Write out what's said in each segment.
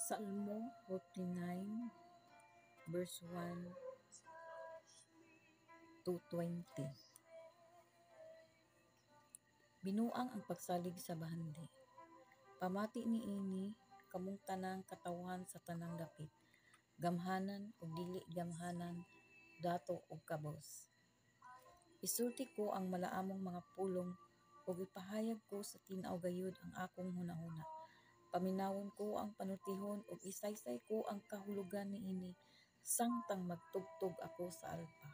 Salmo 49 verse 1 to 20. Binuang ang pagsalig sa bahandi. Pamati niini kamong tanang katawan sa tanang dapit. Gamhanan ug dili gamhanan, dato ug kabos. Isulti ko ang malaamong mga pulong ug ipahayag ko sa tin-aw gayud ang akong hunahuna. Paminawon ko ang panultihon ug isaysay ko ang kahulugan niini samtang magtugtog ako sa alpa.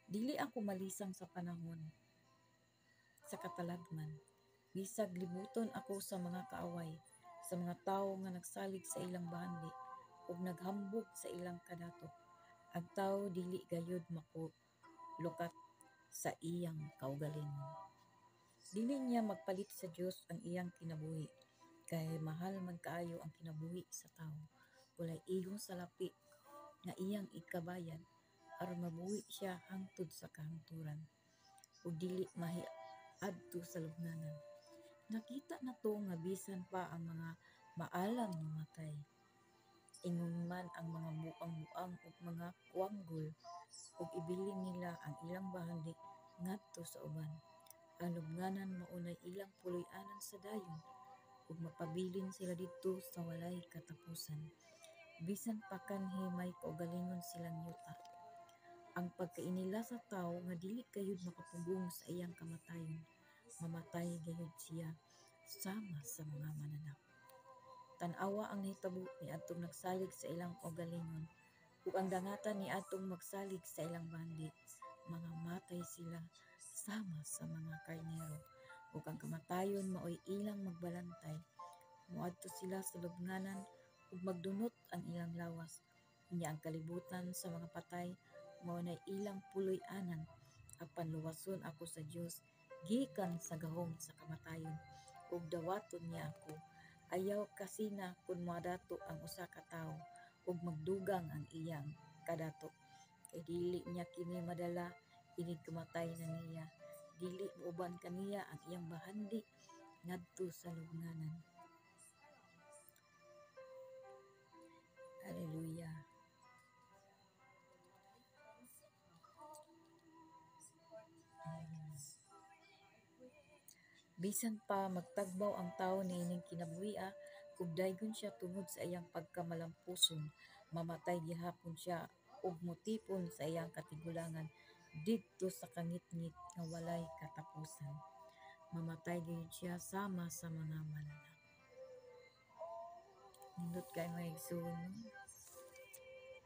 Dili ako malisang sa panahon sa katalagman. Bisag libuton ako sa mga kaaway, sa mga tawo nga nagsalig sa ilang bahandi ug naghambog sa ilang kadato. Ang tawo dili gayud lukat sa iyang kaugalingon. Dili niya magpalit sa Dios ang iyang kinabuhi, kay mahal man kaayo ang kinabuhi sa tawo. Walay ihong salapi nga iyang ikabayad aron mabuhi siya hangtod sa kahangturan ug dili mahiadto sa lubnganan. Nakita na to nga bisan pa ang mga maalam mamatay. Ingon man ang mga buang-buang ug mga kuwanggol ug ibilin nila ang ilang bahandi ngadto sa uban. Ang lubnganan maunay ilang puloy-anan sa dayon ug mapabilin sila didto sa walay katapusan. Bisan pa kanhi may kaugalingon silang yuta. Ang pagkainila sa tawo nga dili gayud makapugong sa iyang kamatayon, mamatay gayud siya sama sa mga mananap. Tan-awa ang nahitabo niadtong nagsalig sa ilang kaugalingon ug ang dangatan niadtong magsalig sa ilang bandi. Mga matay sila sama sa mga karnero ug ang kamatayon maoy ilang magbalantay. Moadto sila sa lubnganan ug magdunot ang ilang lawas. Unya ang kalibutan sa mga patay maunay ilang puloy-anan. Apan luwason ako sa Dios gikan sa gahom sa kamatayon ug dawaton niya ako. Ayaw kasina kun moadato ang usa ka tawo ug magdugang ang iyang kadato. Kay dili niya kini madala inig kamatay na niya. Dili muuban kaniya ang iyang bahandi ngadto sa lubnganan. Hallelujah. Bisan pa magtagbaw ang tawo niining kinabuhi ug daygon siya tungod sa iyang pagkamalampuson, mamatay gihapon siya ug motipon sa iyang katigulangan didto sa kangit-ngit nga walay katapusan. Mamatay gayud siya sama sa mga mananap. Nindot kay mga igsoon.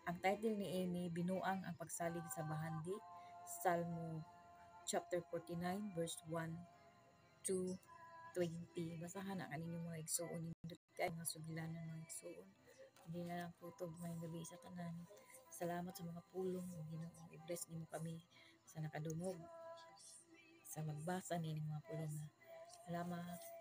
Ang title ni Amy, Binuang ang pagsalig sa bahandi, Salmo chapter 49 verse 1 to 20. Basahan ang kaninyong mga igsoon. Nindot kay mga sugilanan mga igsoon. Hindi na lang kutob may gabi sa tanan. Salamat sa mga pulong ug Ginoo. I-bless nimo kami sa nakadungog sa magbasa nining mga pulong. Salamat.